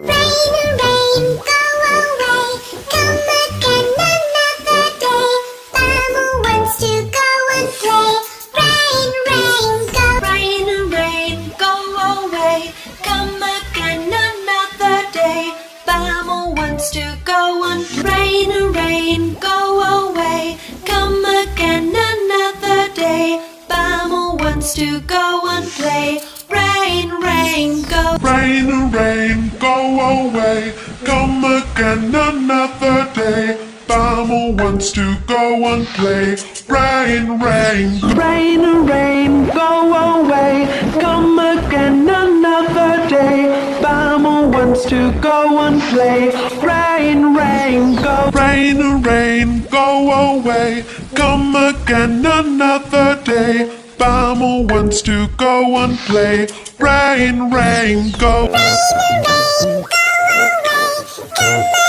Rain, rain, go away. Come again another day. Mama wants to go and play. Rain, rain, go. Rain, rain, go away. Come again another day. Mama wants to go and rain, rain, go away. Come again another day. Mama wants to go and play. Rain, rain, go. Rain, rain, go away. Come again another day. Mama wants to go and play. Rain, rain. Rain, rain, go away. Come again another day. Mama wants to go and play. Rain, rain, go. Rain, rain, go away. Come again another day. Mama wants to go and play. Rain, rain, go. Rain, rain, go away. Come